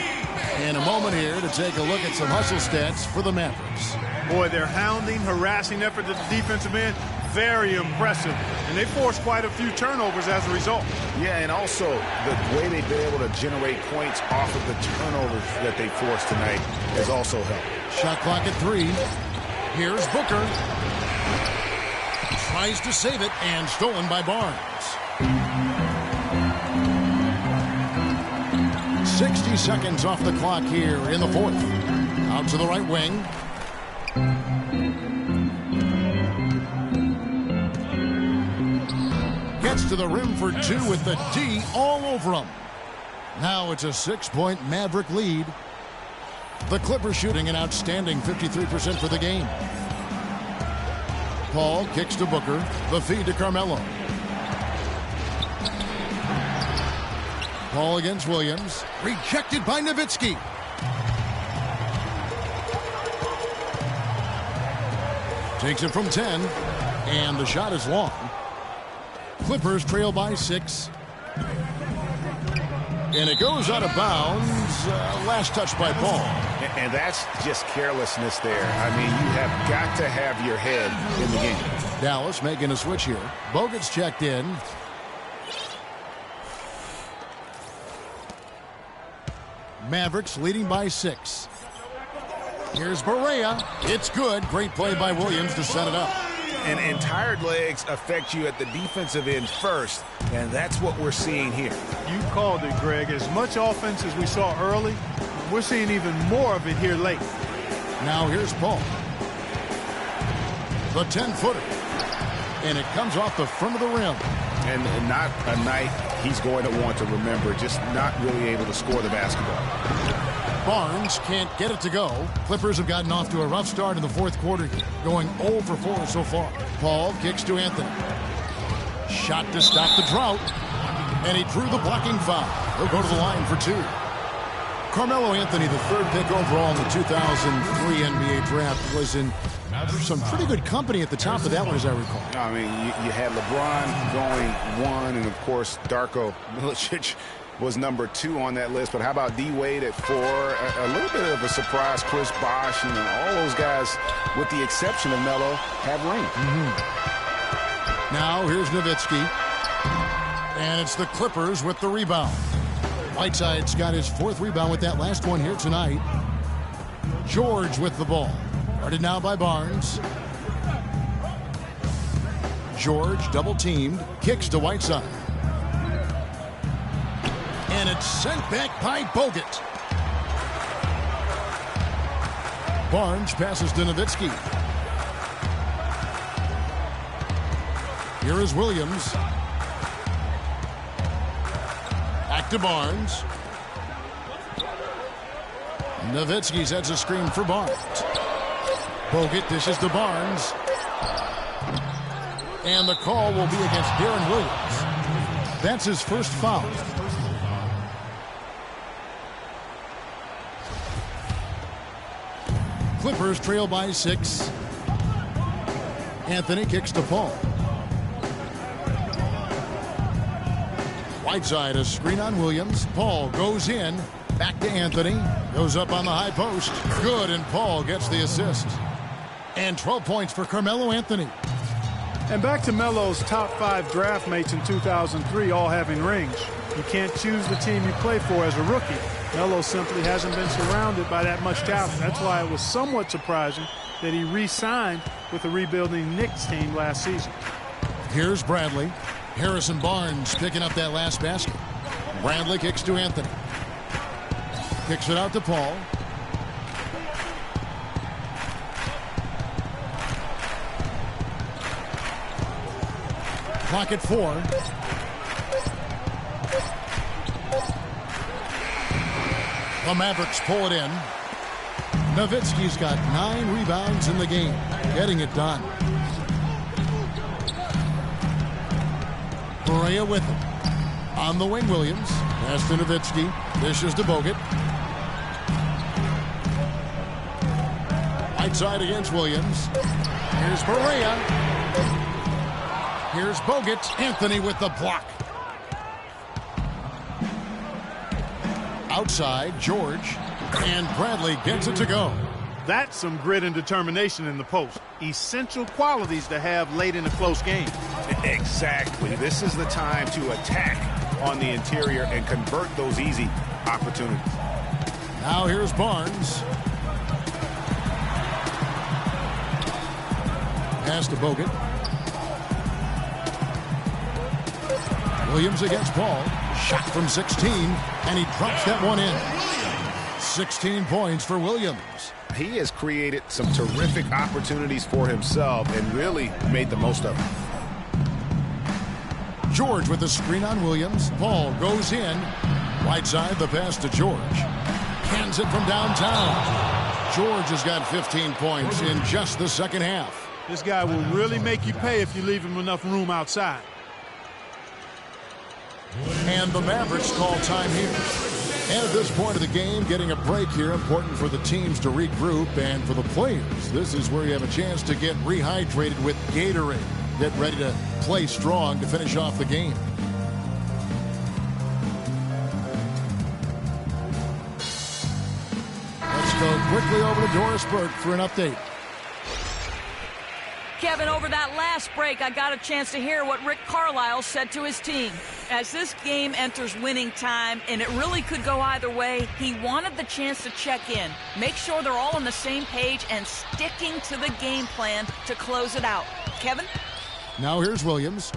And a moment here to take a look at some hustle stats for the Mavericks. Boy, their hounding, harassing effort at the defensive end, very impressive. And they forced quite a few turnovers as a result. Yeah, and also the way they've been able to generate points off of the turnovers that they forced tonight has also helped. Shot clock at 3. Here's Booker. Tries to save it and stolen by Barnes. 60 seconds off the clock here in the fourth. Out to the right wing. Gets to the rim for 2 with the D all over him. Now it's a 6-point Maverick lead. The Clippers shooting an outstanding 53% for the game. Paul kicks to Booker. The feed to Carmelo. Paul against Williams. Rejected by Nowitzki. Takes it from 10. And the shot is long. Clippers trail by 6. And it goes out of bounds. last touch by Paul. And that's just carelessness there. I mean, you have got to have your head in the game. Dallas making a switch here. Bogut's checked in. Mavericks leading by 6. Here's Barea. It's good. Great play by Williams to set it up. And tired legs affect you at the defensive end first, and that's what we're seeing here. You called it, Greg. As much offense as we saw early, we're seeing even more of it here late. Now here's Paul. The 10-footer. And it comes off the front of the rim. And not a night he's going to want to remember, just not really able to score the basketball. Barnes can't get it to go. Clippers have gotten off to a rough start in the fourth quarter, going 0 for 4 so far. Paul kicks to Anthony. Shot to stop the drought. And he drew the blocking foul. He'll go to the line for 2. Carmelo Anthony, the 3rd pick overall in the 2003 NBA draft, was in some pretty good company at the top of that one, as I recall. I mean, you had LeBron going 1, and, of course, Darko Milicic was number 2 on that list. But how about D-Wade at 4? A little bit of a surprise, Chris Bosh. All those guys, with the exception of Melo, have ring. Now here's Nowitzki. And it's the Clippers with the rebound. Whiteside's got his 4th rebound with that last one here tonight. George with the ball. Guarded now by Barnes. George double-teamed. Kicks to Whiteside. And it's sent back by Bogut. Barnes passes to Nowitzki. Here is Williams. Back to Barnes. Nowitzki sets a screen for Barnes. Bogut dishes to Barnes. And the call will be against Darren Williams. That's his first foul. Clippers trail by 6. Anthony kicks to Paul. Whiteside, a screen on Williams. Paul goes in. Back to Anthony. Goes up on the high post. Good, and Paul gets the assist. And 12 points for Carmelo Anthony. And back to Melo's top 5 draft mates in 2003, all having rings. You can't choose the team you play for as a rookie. Melo simply hasn't been surrounded by that much talent. That's why it was somewhat surprising that he re-signed with the rebuilding Knicks team last season. Here's Bradley. Harrison Barnes picking up that last basket. Bradley kicks to Anthony. Kicks it out to Paul. Clock at 4. The Mavericks pull it in. Nowitzki's got 9 rebounds in the game. Getting it done. Barea with him. On the wing, Williams. Pass to Nowitzki. Dishes to Bogut. Whiteside against Williams. Here's Barea. Here's Bogut. Anthony with the block. Outside, George. And Bradley gets it to go. That's some grit and determination in the post. Essential qualities to have late in a close game. Exactly. This is the time to attack on the interior and convert those easy opportunities. Now here's Barnes. Pass to Bogut. Williams against Paul. Shot from 16, and he drops that one in. 16 points for Williams. He has created some terrific opportunities for himself and really made the most of them. George with the screen on Williams. Paul goes in. Whiteside, the pass to George. Cans it from downtown. George has got 15 points in just the second half. This guy will really make you pay if you leave him enough room outside. And the Mavericks call time here. And at this point of the game, getting a break here, important for the teams to regroup, and for the players, this is where you have a chance to get rehydrated with Gatorade. Get ready to play strong to finish off the game. quickly over to Doris Burke for an update. Kevin, over that last break, I got a chance to hear what Rick Carlisle said to his team. As this game enters winning time, and it really could go either way, he wanted the chance to check in, make sure they're all on the same page, and sticking to the game plan to close it out. Kevin? Now here's Williams.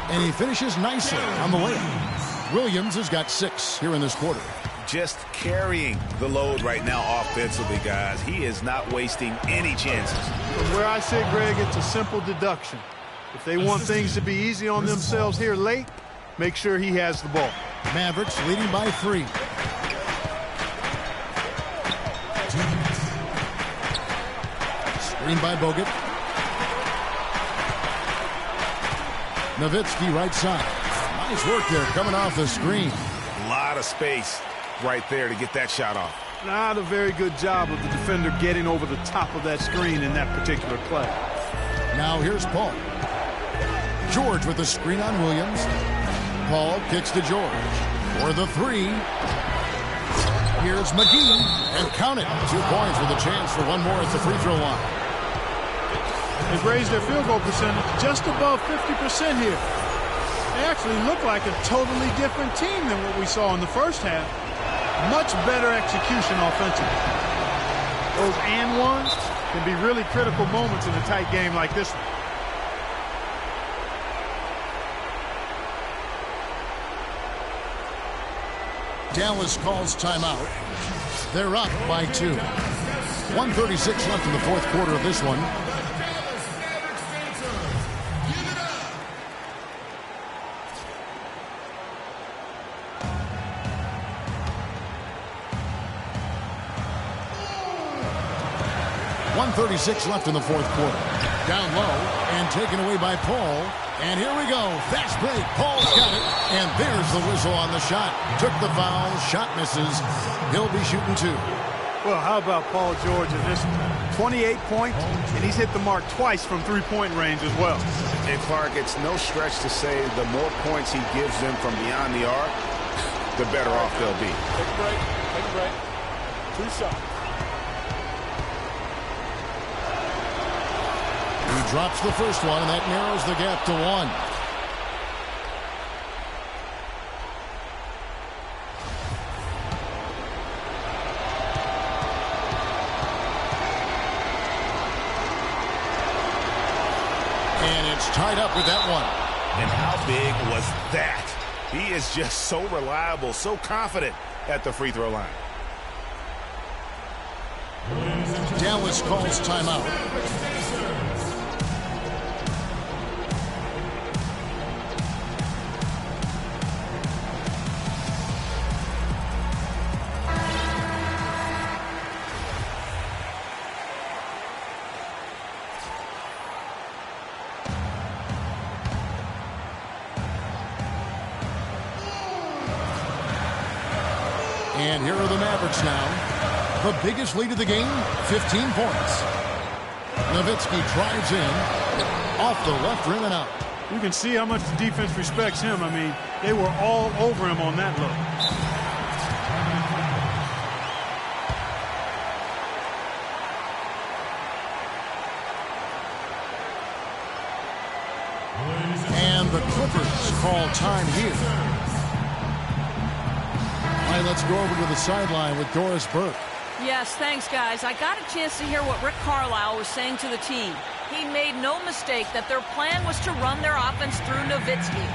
And he finishes nicely on the layup. Williams has got 6 here in this quarter. Just carrying the load right now offensively, guys. He is not wasting any chances. From where I sit, Greg, it's a simple deduction. If they want things to be easy on themselves here late, make sure he has the ball. Mavericks leading by 3. Screen by Bogut. Nowitzki right side. Nice work there coming off the screen. A lot of space right there to get that shot off. Not a very good job of the defender getting over the top of that screen in that particular play. Now here's Paul. George with the screen on Williams. Paul kicks to George for the 3. Here's McGee, and count it. 2 points with a chance for one more at the free throw line. They've raised their field goal percentage just above 50% here. They actually look like a totally different team than what we saw in the first half. Much better execution offensively. Those and ones can be really critical moments in a tight game like this one. Dallas calls timeout. They're up by 2. 1:36 left in the fourth quarter of this one. .36 left in the fourth quarter. Down low and taken away by Paul. And here we go. Fast break. Paul's got it. And there's the whistle on the shot. Took the foul. Shot misses. He'll be shooting 2. Well, how about Paul George in this one? 28 points, and he's hit the mark twice from three-point range as well. And Clark, it's no stretch to say the more points he gives them from beyond the arc, the better off they'll be. Take a break. Take a break. 2 shots. He drops the first one, and that narrows the gap to 1. And it's tied up with that one. And how big was that? He is just so reliable, so confident at the free throw line. Dallas calls timeout. And here are the Mavericks now. The biggest lead of the game, 15 points. Nowitzki drives in, off the left rim and out. You can see how much the defense respects him. I mean, they were all over him on that look. And the Clippers call time here. All right, let's go over to the sideline with Doris Burke. Yes, thanks, guys. I got a chance to hear what Rick Carlisle was saying to the team. He made no mistake that their plan was to run their offense through Nowitzki.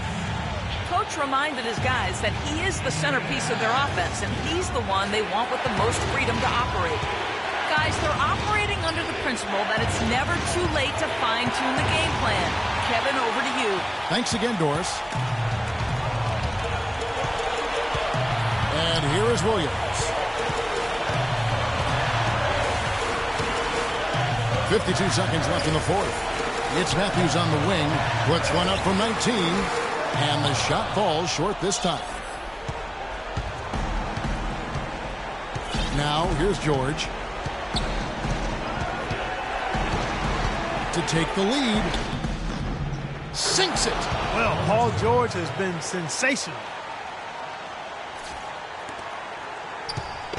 Coach reminded his guys that he is the centerpiece of their offense, and he's the one they want with the most freedom to operate. Guys, they're operating under the principle that it's never too late to fine-tune the game plan. Kevin, over to you. Thanks again, Doris. And here is Williams. 52 seconds left in the fourth. It's Matthews on the wing. Puts one up from 19. And the shot falls short this time. Now, here's George. To take the lead. Sinks it. Well, Paul George has been sensational.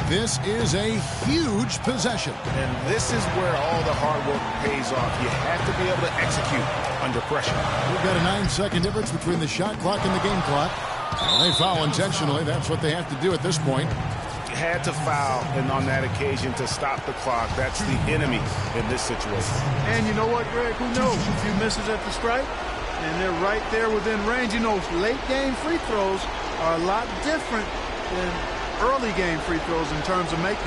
This is a huge possession. And this is where all the hard work pays off. You have to be able to execute under pressure. We've got a 9-second difference between the shot clock and the game clock. Well, they foul intentionally. That's what they have to do at this point. Had to foul, and on that occasion to stop the clock. That's the enemy in this situation. And you know what, Greg? Who knows? A few misses at the stripe, and they're right there within range. You know, late game free throws are a lot different than early game free throws in terms of making.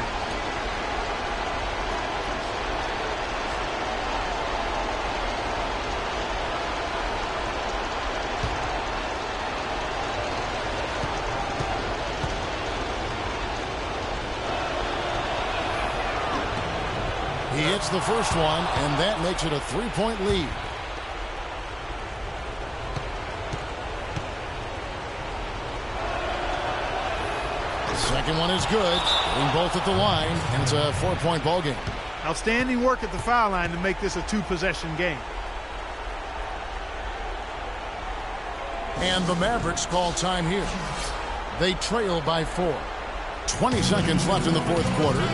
He hits the first one, and that makes it a 3-point lead. The second one is good. Getting both at the line, and it's a 4-point ball game. Outstanding work at the foul line to make this a 2-possession game. And the Mavericks call time here. They trail by 4. 20 seconds left in the fourth quarter.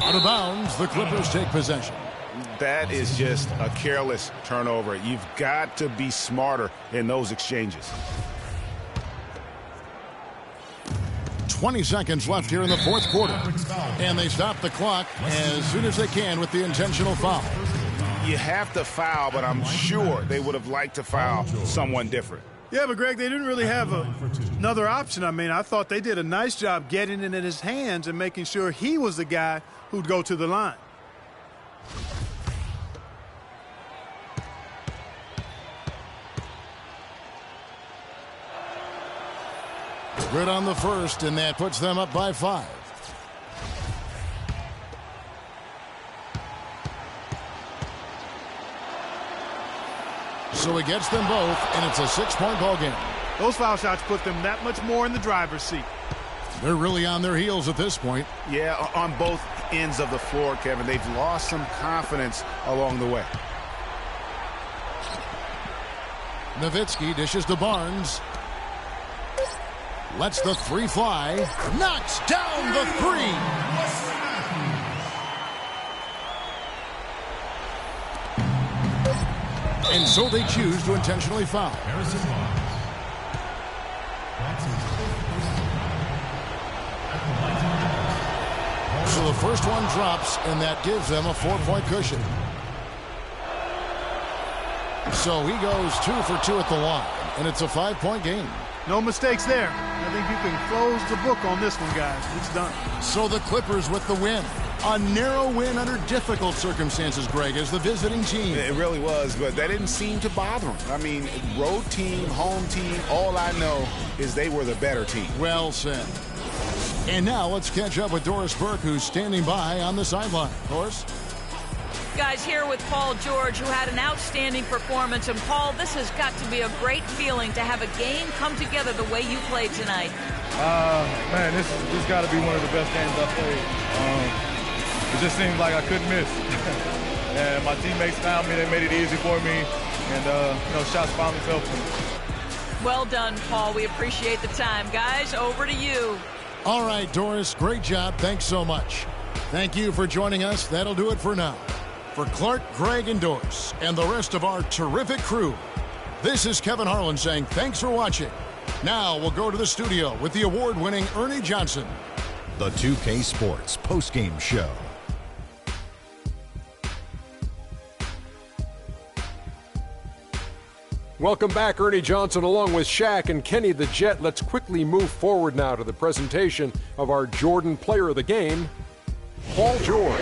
Out of bounds, the Clippers take possession. That is just a careless turnover. You've got to be smarter in those exchanges. 20 seconds left here in the fourth quarter. And they stop the clock as soon as they can with the intentional foul. You have to foul, but I'm sure they would have liked to foul someone different. Yeah, but Greg, they didn't really have another option. I mean, I thought they did a nice job getting it in his hands and making sure he was the guy who'd go to the line. Good on the first, and that puts them up by 5. So he gets them both, and it's a 6-point ball game. Those foul shots put them that much more in the driver's seat. They're really on their heels at this point. Yeah, on both ends of the floor, Kevin. They've lost some confidence along the way. Nowitzki dishes to Barnes. Lets the 3 fly. Knocks down the 3. And so they choose to intentionally foul. So the first one drops, and that gives them a 4-point cushion. So he goes 2 for 2 at the line, and it's a 5-point game. No mistakes there. I think you can close the book on this one, guys. It's done. So the Clippers with the win. A narrow win under difficult circumstances, Greg, as the visiting team. It really was, but that didn't seem to bother them. I mean, road team, home team, all I know is they were the better team. Well said. And now let's catch up with Doris Burke, who's standing by on the sideline. Doris? Guys, here with Paul George, who had an outstanding performance. And Paul, this has got to be a great feeling to have a game come together the way you played tonight. Man, this got to be one of the best games I've played. It just seems like I couldn't miss. And my teammates found me. They made it easy for me. And, shots finally fell for me. Well done, Paul. We appreciate the time. Guys, over to you. All right, Doris, great job. Thanks so much. Thank you for joining us. That'll do it for now. For Clark, Greg, and Doris, and the rest of our terrific crew, this is Kevin Harlan saying thanks for watching. Now we'll go to the studio with the award-winning Ernie Johnson. The 2K Sports postgame show. Welcome back, Ernie Johnson, along with Shaq and Kenny the Jet. Let's quickly move forward now to the presentation of our Jordan Player of the Game, Paul George.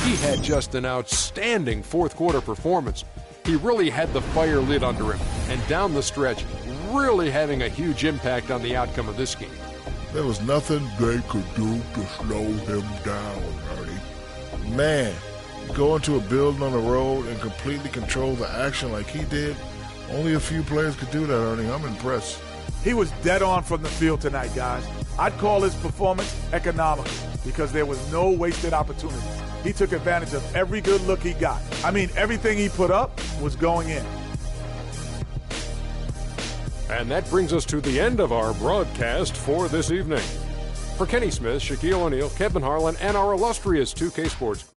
He had just an outstanding fourth quarter performance. He really had the fire lit under him, and down the stretch, really having a huge impact on the outcome of this game. There was nothing they could do to slow him down, Ernie. Man, go into a building on the road and completely control the action like he did, only a few players could do that, Ernie. I'm impressed. He was dead on from the field tonight, guys. I'd call his performance economical because there was no wasted opportunity. He took advantage of every good look he got. I mean, everything he put up was going in. And that brings us to the end of our broadcast for this evening. For Kenny Smith, Shaquille O'Neal, Kevin Harlan, and our illustrious 2K Sports